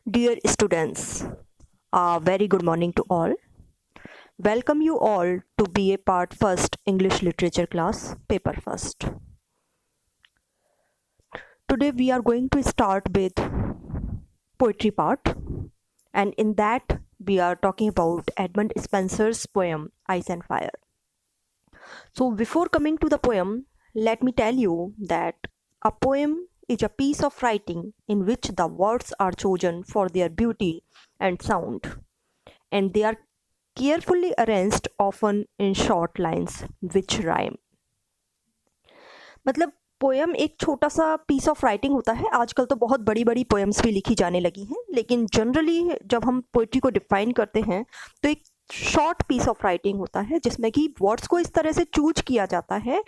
Dear students, a very good morning to all. Welcome you all to BA Part First English Literature class, Paper First. Today we are going to start with poetry part, and in that we are talking about Edmund Spenser's poem Ice and Fire. So before coming to the poem, let me tell you that a poem is a piece of writing in which the words are chosen for their beauty and sound, and they are carefully arranged often in short lines which rhyme. मतलब poem एक छोटा सा piece of writing होता है. आजकल तो बहुत बड़ी बड़ी पोएम्स भी लिखी जाने लगी हैं, लेकिन जनरली जब हम पोइट्री को डिफाइन करते हैं तो एक शॉर्ट पीस ऑफ राइटिंग होता है जिसमें कि वर्ड्स को इस तरह से चूज किया जाता है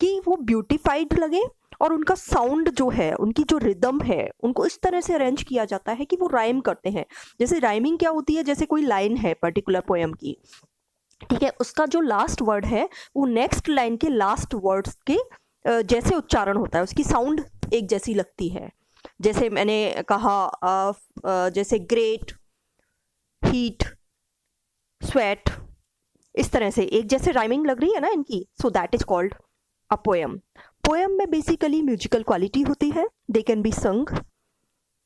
कि वो ब्यूटिफाइड लगे और उनका साउंड जो है, उनकी जो रिदम है, उनको इस तरह से अरेंज किया जाता है कि वो राइम करते हैं. जैसे राइमिंग क्या होती है, जैसे कोई लाइन है पर्टिकुलर पोएम की, ठीक है, उसका जो लास्ट वर्ड है वो नेक्स्ट लाइन के लास्ट वर्ड्स के जैसे उच्चारण होता है, उसकी साउंड एक जैसी लगती है. जैसे मैंने कहा जैसे ग्रेट, हीट, स्वेट, इस तरह से एक जैसे राइमिंग लग रही है ना इनकी. सो that is called a poem. Poem में बेसिकली म्यूजिकल क्वालिटी होती है. दे कैन बी संग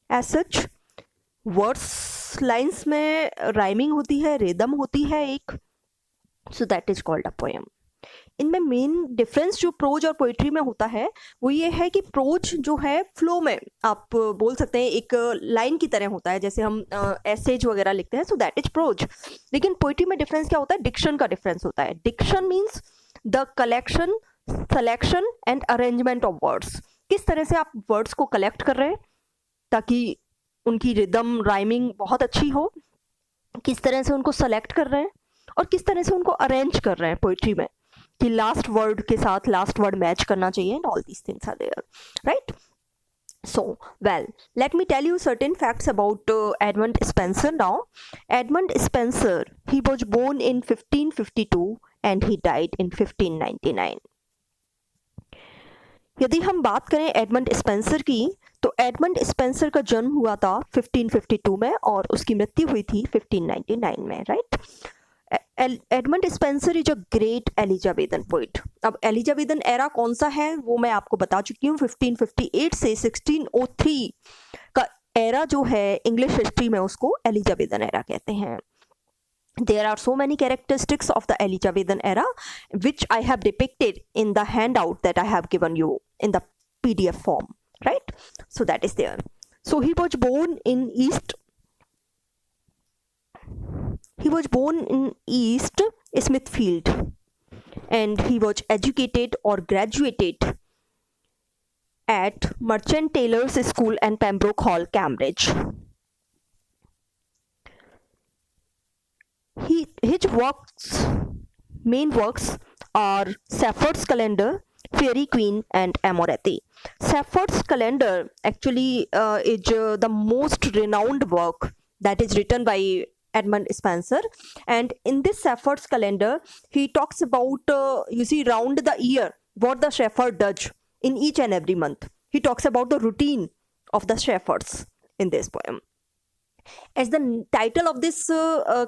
एज सच. वर्ड्स लाइन्स में राइमिंग होती है, रिदम होती है एक. सो that is called a poem. इनमें मेन डिफरेंस जो प्रोज और पोइट्री में होता है वो ये है कि प्रोज जो है फ्लो में आप बोल सकते हैं एक लाइन की तरह होता है, जैसे हम एसेज वगैरह लिखते हैं. So that is prose. लेकिन पोइट्री में डिफरेंस क्या होता है, डिक्शन का डिफरेंस होता है. Diction means the collection, selection and arrangement of words. किस तरह से आप वर्ड्स को कलेक्ट कर रहे हैं ताकि उनकी रिदम राइमिंग बहुत अच्छी हो, किस तरह से उनको सेलेक्ट कर रहे हैं और किस तरह से उनको अरेंज कर रहे हैं पोइट्री में कि लास्ट वर्ड के साथ लास्ट वर्ड मैच करना चाहिए. And all these things are there, right? So, well, let me tell you certain facts about Edmund Spenser now. Edmund Spenser, he was born in 1552 and he died in 1599. यदि हम बात करें Edmund Spenser की, तो Edmund Spenser का जन्म हुआ था 1552 में और उसकी मृत्यु हुई थी 1599 में, right? Edmund Spenser is a great Elizabethan poet. अब एलिजाबेथन एरा कौन सा है वो मैं आपको बता चुकी हूँ. 1558 से 1603 का एरा जो है इंग्लिश हिस्ट्री में उसको एलिजाबेथन एरा कहते हैं. There are so many characteristics of the Elizabethan era which I have depicted in the handout that I have given you in the PDF form, right? So that is there. So he was born in East Smithfield and he was educated or graduated at Merchant Taylor's School and Pembroke Hall, Cambridge. His main works are Sappho's Calendar, Fairy Queen and Amoretti. Sappho's Calendar actually is the most renowned work that is written by Edmund Spenser, and in this Sappho's Calendar he talks about round the year what the shepherd does in each and every month. He talks about the routine of the shepherds in this poem. As the title of this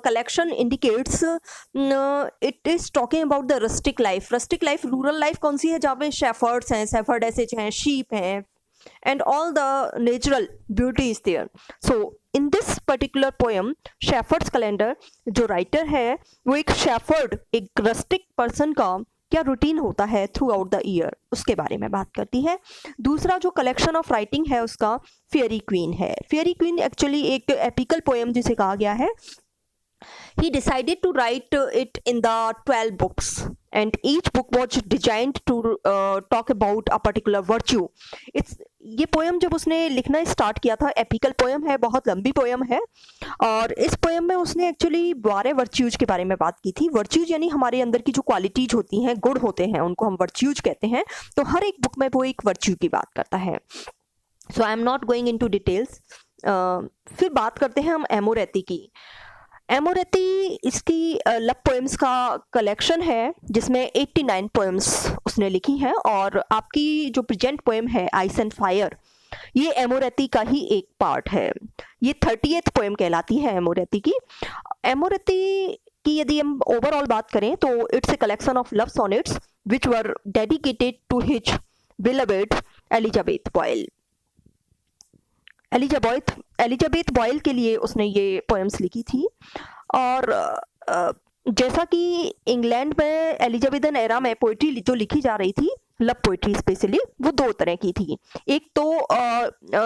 collection indicates, it is talking about the rustic life. Rustic life, rural life कौन सी है, जहाँ पे shepherds हैं, shepherdesses हैं, sheep हैं, and all the natural beauty is there. So in this particular poem, Shepherd's Calendar, जो writer है वो एक shepherd, एक rustic person का क्या रूटीन होता है थ्रू आउट द ईयर, उसके बारे में बात करती है. दूसरा जो कलेक्शन ऑफ राइटिंग है उसका फेयरी क्वीन है. फेयरी क्वीन एक्चुअली एक एपिकल पोएम जिसे कहा गया है. He decided to write it in the 12 books and each book was designed to talk about a particular virtue. ये पोएम जब उसने लिखना स्टार्ट किया था, एपिकल पोएम है, बहुत लंबी पोएम है, और इस पोएम में उसने एक्चुअली 12 वर्च्यूज के बारे में बात की थी. वर्च्यूज यानी हमारे अंदर की जो क्वालिटीज होती हैं, गुण होते हैं, उनको हम वर्च्यूज कहते हैं. तो हर एक बुक में वो एक वर्च्यू की बात करता है. So I am not going into details. फिर बात करते हैं हम एमोरेती की. एमोरेती इसकी लव पोएम्स का कलेक्शन है जिसमें 89 पोएम्स उसने लिखी हैं, और आपकी जो प्रेजेंट पोएम है आइस एंड फायर, ये एमोरेती का ही एक पार्ट है। ये 30th पोएम कहलाती है एमोरेती की। एमोरेती की यदि हम ओवरऑल बात करें तो it's a collection of love sonnets which were dedicated to his beloved Elizabeth Boyle. Elizabeth Boyle के लिए उसने ये पोएम्स लिखी थी। और जैसा कि इंग्लैंड में एलिजाबेथन एरा में पोइट्री जो लिखी जा रही थी, लव पोइट्री स्पेशली, वो दो तरह की थी। एक तो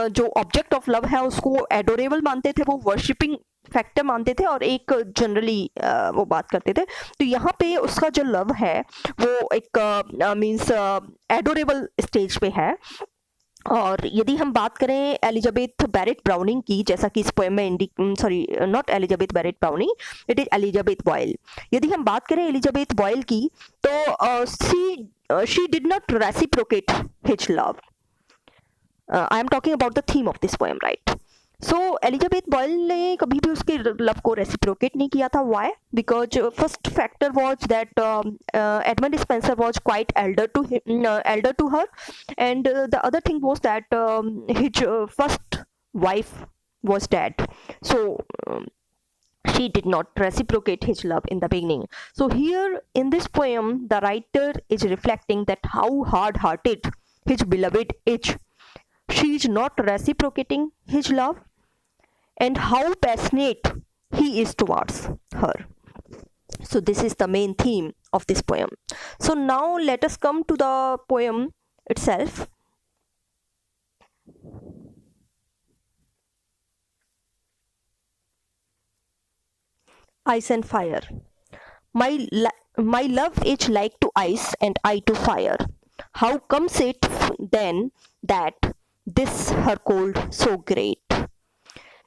जो ऑब्जेक्ट ऑफ लव है उसको एडोरेबल मानते थे, वो वर्शिपिंग फैक्टर मानते थे, और एक जनरली वो बात करते थे। तो यहाँ पे उसका जो लव है वो एक मीन्स एडोरेबल स्टेज पे है। और यदि हम बात करें एलिजाबेथ बैरेट ब्राउनिंग की, जैसा कि इस पोएम में not Elizabeth Barrett Browning, it is Elizabeth Boyle. यदि हम बात करें एलिजाबेथ बॉयल की तो she did not reciprocate his love. I am talking about the theme of this poem, right. So Elizabeth Boyle ने कभी भी उसके लव को रेसिप्रोकेट नहीं किया था। Why? Because first factor was that Edmund Spenser was quite elder to her, and the other thing was that his first wife was dead, so she did not reciprocate his love in the beginning. So here in this poem the writer is reflecting that how hard-hearted his beloved is. She is not reciprocating his love, and how passionate he is towards her. So this is the main theme of this poem. So now let us come to the poem itself. Ice and fire. My love is like to ice and I to fire. How comes it then that this her cold so great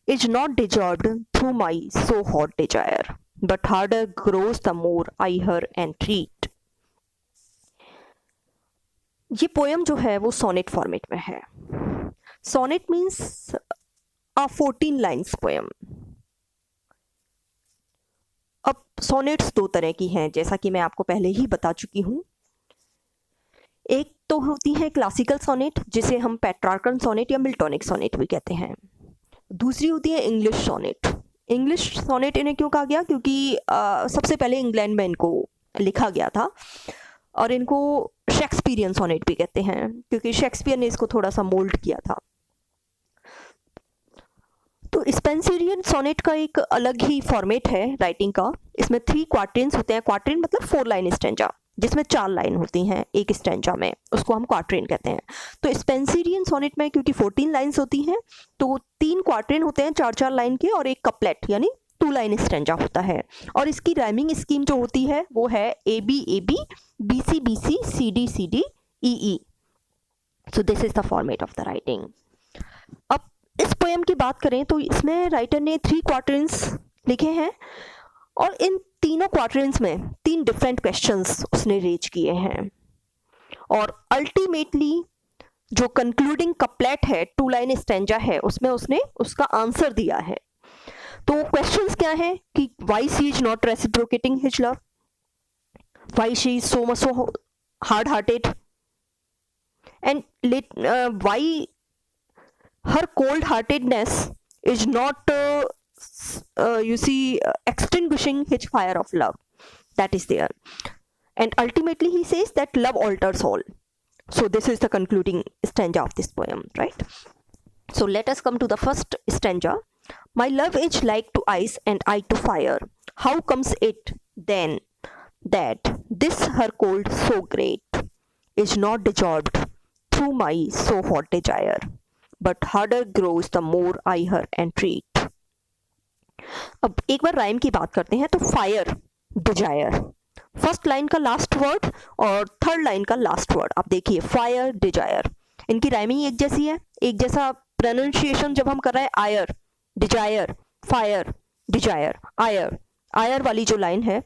is not dissolved through my so hot desire, but harder grows the more I her entreat. ये poem जो है वो sonnet format में है। Sonnet means a 14 lines poem. अब sonnets दो तरह की हैं, जैसा कि मैं आपको पहले ही बता चुकी हूँ। एक तो होती है क्लासिकल सोनेट, जिसे हम पेट्रार्कन सोनेट या मिल्टोनिक सोनेट भी कहते हैं। दूसरी होती है इंग्लिश सोनेट। इंग्लिश सोनेट इन्हें क्यों कहा गया? क्योंकि सबसे पहले इंग्लैंड में इनको लिखा गया था, और इनको शेक्सपियरियन सोनेट भी कहते हैं, क्योंकि शेक्सपियर ने इसको थोड़ा सा मोल्ड किया था। तो स्पेंसरियन सोनेट का एक अलग ही फॉर्मेट है राइटिंग का। इसमें 3 क्वार्टरिन्स होते हैं। क्वार्टरिन मतलब 4 लाइन स्टैंजा, जिसमें 4 लाइन होती हैं एक स्टैंजा में, उसको हम क्वार्टरिन कहते हैं। तो स्पेंसरियन सोनेट में क्योंकि 14 लाइन्स होती हैं, तो 3 क्वार्टरिन होते हैं 4-4 लाइन के, और एक कपलेट यानी 2 लाइन स्टैंजा होता है। और इसकी राइमिंग स्कीम जो होती है वो है AB AB, BC BC, CD CD, EE। So this is the format of the writing. अब इस पोएम की बात करें तो इसमें राइटर ने 3 क्वार्टरिन्स लिखे हैं, और इन तीनों क्वार्टरिन्स में 3 डिफरेंट क्वेश्चंस उसने रेज किए हैं, और अल्टीमेटली जो कंक्लूडिंग कपलेट है, 2 लाइन स्टैंजा है, उसमें उसने उसका आंसर दिया है। तो क्वेश्चंस क्या है कि why she is not reciprocating his love, why she is so much so hard hearted, and why her cold heartedness is not extinguishing his fire of love that is there. And ultimately he says that love alters all. So this is the concluding stanza of this poem, right? So let us come to the first stanza. My love is like to ice and I to fire. How comes it then that this her cold so great is not dissolved through my so hot desire, but harder grows the more I her entreat. अब एक बार rhyme की बात करते हैं। तो fire, Dzire, first line का last word और third line का लास्ट वर्ड आप देखिए, फायर डिजायर, इनकी राइमिंग एक जैसी है, एक जैसा प्रोनाउंसिएशन जब हम कर रहे हैं, आयर डिजायर, फायर डिजायर, आयर, आयर वाली जो लाइन है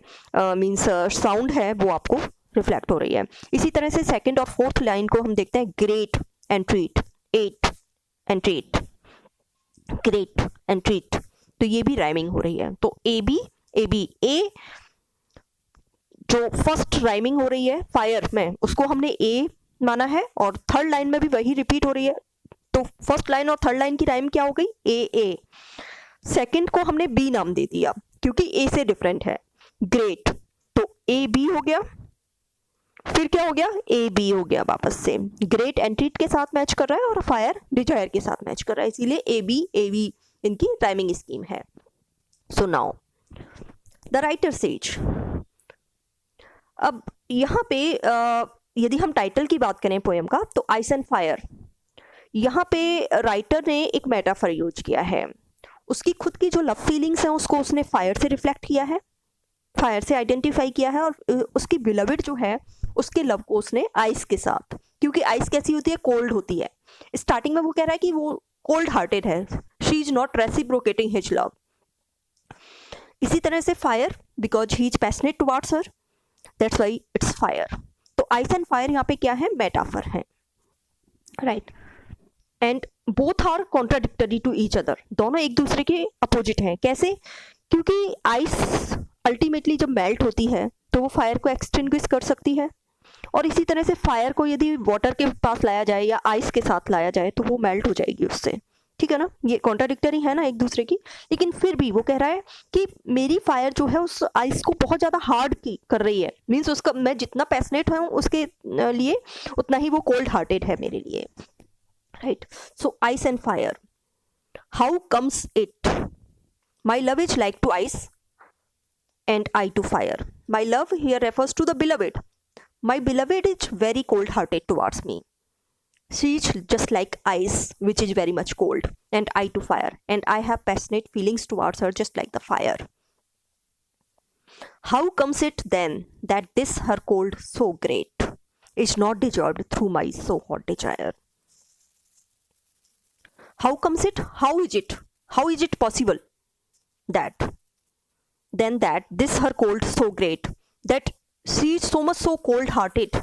मीन्स साउंड है वो आपको रिफ्लेक्ट हो रही है। इसी तरह से सेकंड और फोर्थ लाइन को हम देखते हैं, great entreat, heat entreat, great entreat, तो ये भी राइमिंग हो रही है। तो ए बी ए जो फर्स्ट राइमिंग हो रही है फायर में, उसको हमने ए माना है, और थर्ड लाइन में भी वही रिपीट हो रही है, तो फर्स्ट लाइन और थर्ड लाइन की राइम क्या हो गई, ए। सेकंड को हमने बी नाम दे दिया क्योंकि ए से डिफरेंट है, ग्रेट, तो ए बी हो गया, फिर क्या हो गया, ए बी हो गया वापस से। ग्रेट एंट्रीट के साथ मैच कर रहा है और फायर डिजायर के साथ मैच कर रहा है, इसीलिए ए बी इनकी राइमिंग स्कीम है। So now the writer says, अब यहाँ पे यदि हम टाइटल की बात करें पोएम का, तो आइस एंड फायर, यहाँ पे राइटर ने एक मेटाफर यूज किया है। उसकी खुद की जो लव फीलिंग्स हैं उसको उसने फायर से रिफ्लेक्ट किया है, फायर से आइडेंटिफाई किया है, और उसकी बिलवेड जो है उसके लव को उसने आइस के साथ, क्योंकि आइस कैसी होती है, कोल्ड होती है। स्टार्टिंग में वो कह रहा है कि वो कोल्ड हार्टेड है, she is not reciprocating his love. इसी तरह से fire, because he is passionate towards her, that's why it's fire. तो आइस एंड फायर यहाँ पे क्या है, मेटाफर है, right. And both are contradictory to each other, दोनों एक दूसरे के अपोजिट हैं। कैसे, क्योंकि आइस अल्टीमेटली जब मेल्ट होती है तो वो फायर को एक्सटिंग्विश कर सकती है, और इसी तरह से फायर को यदि वाटर के पास लाया जाए या आइस के साथ लाया जाए तो वो मेल्ट हो जाएगी उससे, ठीक है ना। ये कॉन्ट्राडिक्टरी है ना एक दूसरे की, लेकिन फिर भी वो कह रहा है कि मेरी फायर जो है उस आइस को बहुत ज़्यादा हार्ड कर रही है, मीन्स उसका, मैं जितना पैशनेट हूँ उसके लिए उतना ही वो कोल्ड हार्टेड है मेरे लिए, right. So ice and fire, how comes it, my love is like to ice and I to fire. My love here refers to the beloved. My beloved is very cold-hearted towards me. She is just like ice, which is very much cold, and I to fire, and I have passionate feelings towards her, just like the fire. How comes it then that this her cold so great is not dissolved through my so hot desire? How comes it? How is it possible that then that this her cold so great that she is so much so cold hearted,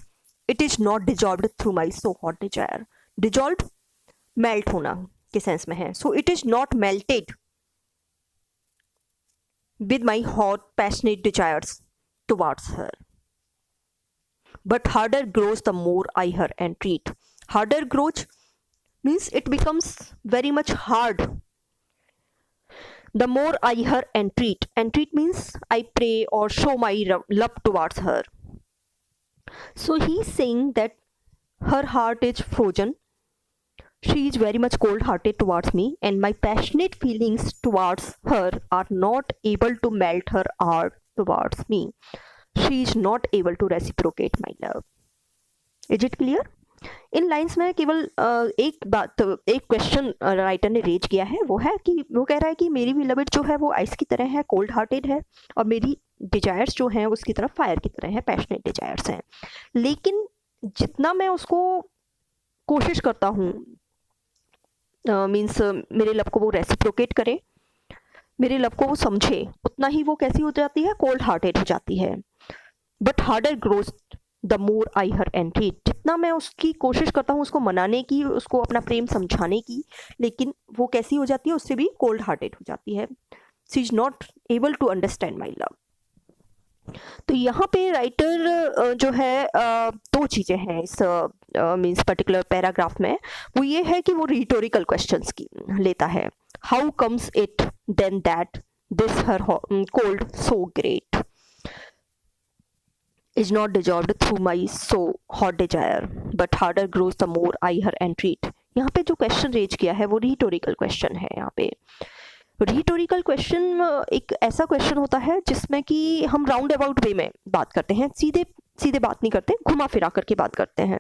it is not dissolved through my so hot desire. Dissolved melt होना के sense में है, so it is not melted with my hot passionate desires towards her, but harder grows the more I her entreat. Harder grows means it becomes very much hard the more I her entreat. Entreat means I pray or show my love towards her. So he is saying that her heart is frozen, she is very much cold hearted towards me, and my passionate feelings towards her are not able to melt her heart towards me. She is not able to reciprocate my love. Is it clear? In lines में केवल एक बात, एक question writer ने raise किया है, वो है कि वो कह रहा है कि मेरी बिलवेड जो है वो आइस की तरह है, कोल्ड हार्टेड है, और मेरी डिजायर्स जो हैं उसकी तरफ फायर की तरह है, पैशनेट डिजायर्स हैं। लेकिन जितना मैं उसको कोशिश करता हूँ, मीन्स मेरे लव को वो रेसिप्रोकेट करे, मेरे लव को वो समझे, उतना ही वो कैसी हो जाती है, कोल्ड हार्टेड हो जाती है। But harder grows the more I her entry, जितना मैं उसकी कोशिश करता हूँ उसको मनाने की, उसको अपना प्रेम समझाने की, लेकिन वो कैसी हो जाती है, उससे भी कोल्ड हार्टेड हो जाती है। She is not able to understand my love. तो यहाँ पे राइटर जो है दो चीज़ें हैं इस मीन्स पर्टिकुलर पैराग्राफ में, वो ये है कि वो रिटोरिकल क्वेश्चंस की लेता है। How comes it then that this her cold so great is not dissolved through my so hot desire, but harder grows the more I her entreat. यहाँ पे जो क्वेश्चन रेज किया है वो रिटोरिकल क्वेश्चन है। यहाँ पे रिटोरिकल क्वेश्चन एक ऐसा क्वेश्चन होता है जिसमें कि हम राउंड अबाउट वे में बात करते हैं, सीधे सीधे बात नहीं करते, घुमा फिरा करके बात करते हैं।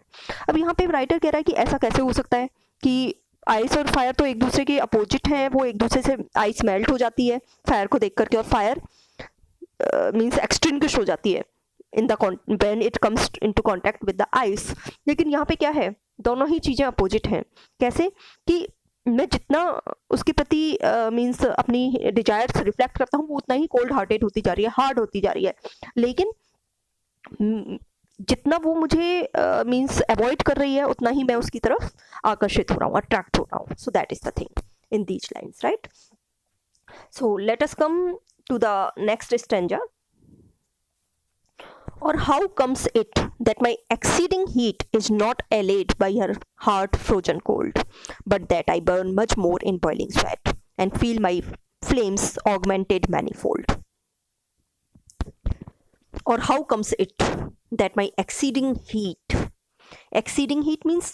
अब यहाँ पे राइटर कह रहा है कि ऐसा कैसे हो सकता है कि आइस और फायर तो एक दूसरे के अपोजिट हैं, वो एक दूसरे से, आइस मेल्ट हो जाती है फायर को देख करके, और फायर मीन्स एक्सटिंग्विश हो जाती है when it comes into contact with the ice। लेकिन यहाँ पे क्या है, दोनों ही चीज़ें अपोजिट हैं। कैसे कि मैं जितना उसके प्रति मीन्स अपनी डिजायर्स रिफ्लेक्ट करता हूँ वो उतना ही कोल्ड हार्टेड होती जा रही है, हार्ड होती जा रही है, लेकिन जितना वो मुझे मीन्स अवॉइड कर रही है उतना ही मैं उसकी तरफ आकर्षित हो रहा हूँ, अट्रैक्ट हो रहा हूँ। So that is the thing in these lines, right. So let us come to the next stanza. Or how comes it that my exceeding heat is not allayed by her heart frozen cold, but that I burn much more in boiling sweat and feel my flames augmented manifold? Or how comes it that my exceeding heat means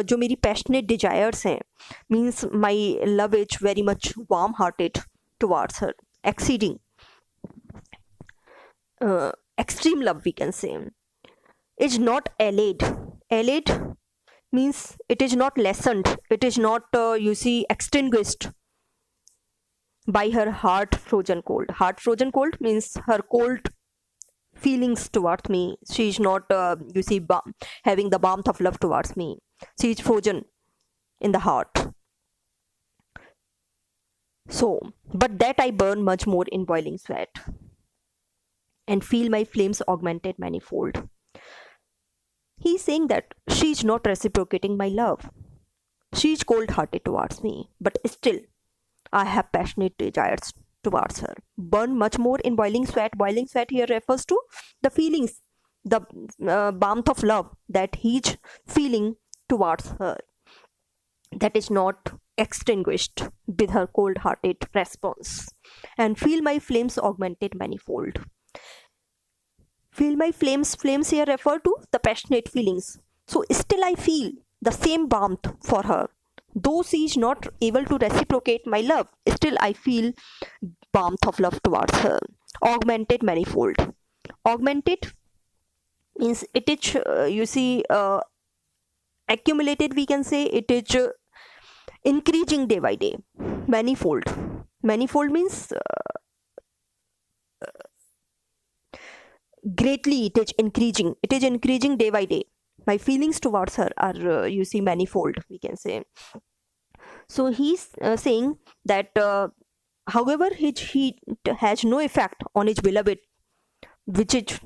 जो मेरी passionate desires हैं, means my love is very much warm hearted towards her, exceeding extreme love we can say, is not allayed means it is not lessened, it is not extinguished by her heart frozen cold means her cold feelings towards me. She is not having the warmth of love towards me. She is frozen in the heart. So but that I burn much more in boiling sweat and feel my flames augmented manifold. He is saying that she is not reciprocating my love. She is cold hearted towards me, but still I have passionate desires towards her. Burn much more in boiling sweat. Boiling sweat here refers to the feelings, the warmth of love that he is feeling towards her, that is not extinguished with her cold hearted response. And feel my flames augmented manifold. Feel my flames here refer to the passionate feelings. So still I feel the same warmth for her. Though she is not able to reciprocate my love, still I feel warmth of love towards her. Augmented manifold. Augmented means it is, accumulated we can say, it is increasing day by day. Manifold. Manifold means greatly it is increasing. It is increasing day by day. My feelings towards her are manifold we can say. So he's saying that however his heat has no effect on his beloved, which is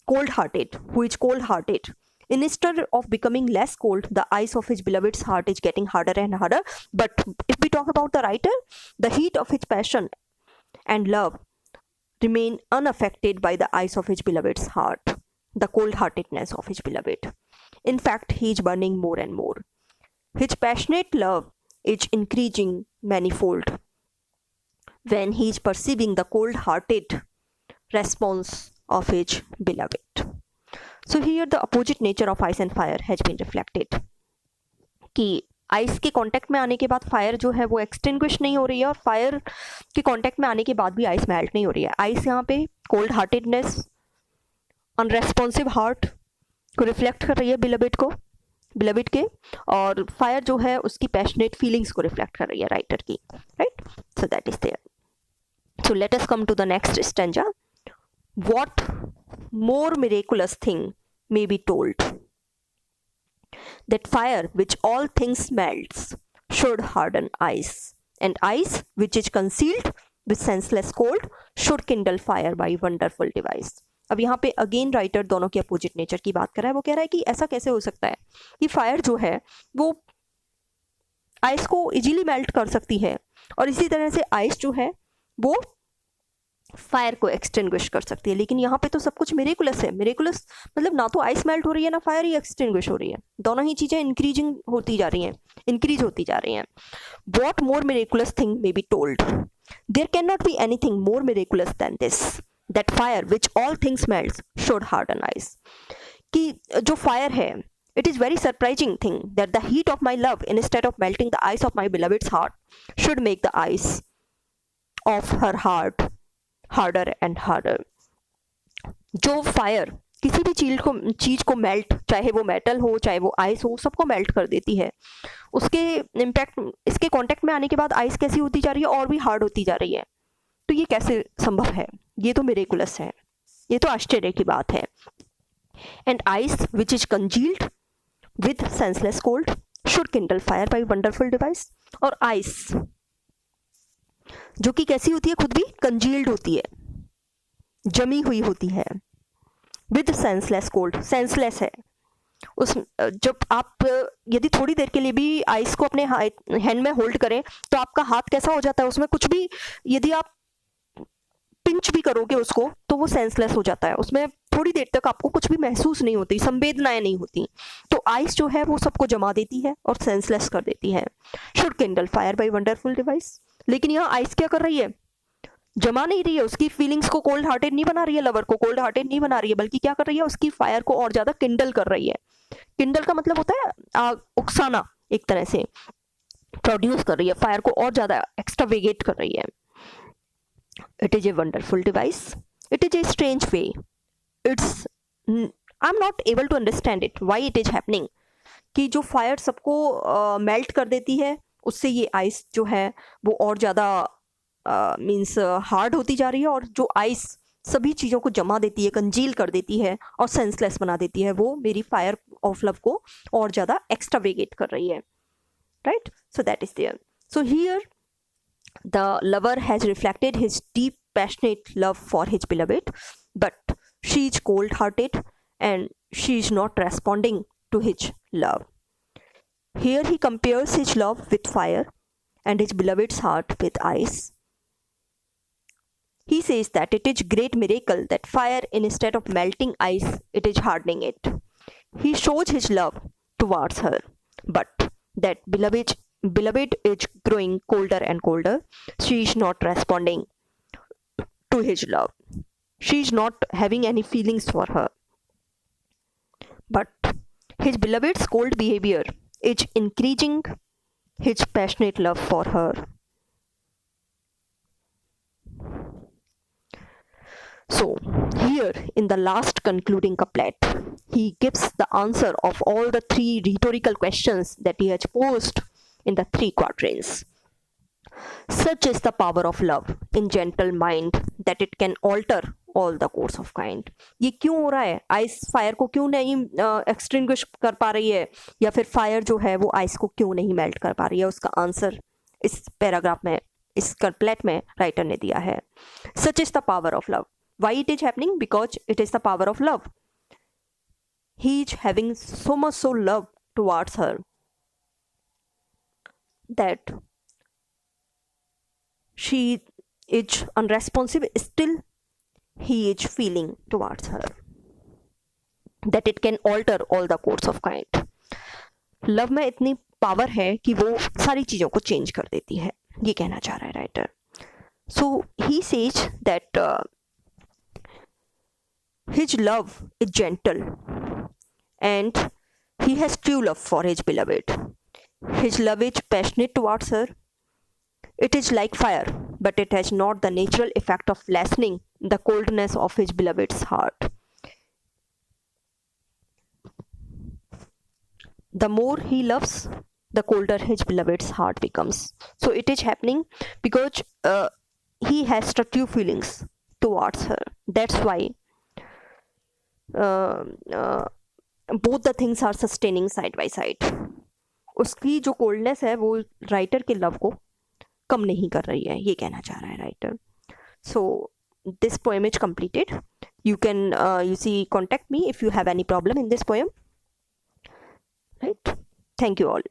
cold-hearted, who is cold-hearted. Instead of becoming less cold, the ice of his beloved's heart is getting harder and harder. But if we talk about the writer, the heat of his passion and love remain unaffected by the ice of his beloved's heart, the cold-heartedness of his beloved. In fact, he is burning more and more. His passionate love is increasing manifold when he is perceiving the cold-hearted response of his beloved. So here the opposite nature of ice and fire has been reflected. कि ice के contact में आने के बाद fire जो है वो extinguish नहीं हो रही है, और फायर के कांटेक्ट में आने के बाद भी आइस मेल्ट नहीं हो रही है. आइस यहाँ पे कोल्ड हार्टेडनेस, अनरेस्पॉन्सिव हार्ट को रिफ्लेक्ट कर रही है बिलबिड के, और फायर जो है उसकी पैशनेट फीलिंग्स को रिफ्लेक्ट कर रही है राइटर की. Right, so that is there. So let us come to the next stanza. What more miraculous thing may be told, that fire which all things melts should harden ice, and ice which is concealed with senseless cold should kindle fire by wonderful device. अब यहाँ पे again writer दोनों के opposite nature की बात कर रहा है. वो कह रहा है कि ऐसा कैसे हो सकता है कि फायर जो है वो आइस को इजीली मेल्ट कर सकती है, और इसी तरह से आइस जो है वो फायर को एक्सटिंग्विश कर सकती है. लेकिन यहाँ पे तो सब कुछ मिरेकुलस है. मिरेकुलस मतलब ना तो आइस मेल्ट हो रही है ना फायर ही एक्सटिंग्विश हो रही है. दोनों ही चीजें इंक्रीज होती जा रही हैं. What more miraculous thing may be told? There cannot be anything more miraculous than this, that fire which all things melts should harden ice. कि जो फायर है, it is very surprising thing that the heat of my love, instead of melting the ice of my beloved's heart, should make the ice of her heart harder and harder. जो fire किसी भी चीज को melt, चाहे वो metal हो चाहे वो आइस हो, सबको मेल्ट कर देती है, उसके इम्पैक्ट इसके कांटेक्ट में आने के बाद आइस कैसी होती जा रही है, और भी हार्ड होती जा रही है. तो ये कैसे संभव है? ये तो मिरेकुलस है, ये तो आश्चर्य की बात है. And ice which is concealed with senseless cold should kindle fire by wonderful device. और आइस जो कि कैसी होती है, खुद भी कंजील्ड होती है, जमी हुई होती है, विद सेंसलेस कोल्ड, सेंसलेस है. उस जब आप यदि थोड़ी देर के लिए भी आइस को अपने हैंड में होल्ड करें तो आपका हाथ कैसा हो जाता है, उसमें कुछ भी यदि आप पिंच भी करोगे उसको तो वो सेंसलेस हो जाता है, उसमें थोड़ी देर तक आपको कुछ भी महसूस नहीं होती, संवेदनाएं नहीं होती। तो आइस जो है वो सबको जमा देती है और सेंसलेस कर देती है। Should kindle fire by wonderful device. लेकिन यहाँ आइस क्या कर रही है, जमा नहीं रही है, उसकी फीलिंग्स को कोल्ड हार्टेड नहीं बना रही है, लवर को कोल्ड हार्टेड नहीं बना रही है, बल्कि क्या कर रही है, उसकी फायर को और ज्यादा किंडल कर रही है। किंडल का मतलब होता है आग उकसाना, एक तरह से प्रोड्यूस कर रही है, फायर को और ज्यादा एक्स्ट्रावेगेट कर रही है। It is a wonderful device, it is a strange way, it's I am not able to understand it why it is happening. कि जो फायर सबको मेल्ट कर देती है, उससे ये आइस जो है वो और ज़्यादा मीन्स हार्ड होती जा रही है, और जो आइस सभी चीज़ों को जमा देती है, कंजील कर देती है और सेंसलेस बना देती है, वो मेरी फायर ऑफ लव को और ज़्यादा एक्स्ट्रावेगेट कर रही है। Right, so that is there. So here the lover has reflected his deep passionate love for his beloved, but she is cold hearted and she is not responding to his love. Here he compares his love with fire and his beloved's heart with ice. He says that it is great miracle that fire, instead of melting ice, it is hardening it. He shows his love towards her, but that beloved is growing colder and colder. She is not responding to his love. She is not having any feelings for her. But his beloved's cold behavior is increasing his passionate love for her. So, here in the last concluding couplet, he gives the answer of all the three rhetorical questions that he has posed in the three quatrains. Such is the power of love in gentle mind that it can alter all the course of kind. ये क्यों हो रहा है, ice fire को क्यों नहीं extinguish कर पा रही है, या फिर फायर जो है वो आइस को क्यों नहीं मेल्ट कर पा रही है, उसका आंसर इस पैराग्राफ में, इस कपलेट में राइटर ने दिया है। Such is the power of love. Why it is happening? Because it is the power of love. He is having so much so love towards her that she is unresponsive, still he is feeling towards her, that it can alter all the course of kind. Love में इतनी power है कि वो सारी चीज़ों को change कर देती है, ये कहना चाह रहा है writer. So he says that his love is gentle and he has true love for his beloved. His love is passionate towards her. It is like fire, but it has not the natural effect of lessening the coldness of his beloved's heart. The more he loves, the colder his beloved's heart becomes. So it is happening because he has the true feelings towards her. That's why both the things are sustaining side by side. उसकी जो coldness है वो writer के love को कम नहीं कर रही है, ये कहना चाह रहा है writer. So this poem is completed. You can contact me if you have any problem in this poem. Right? Thank you all.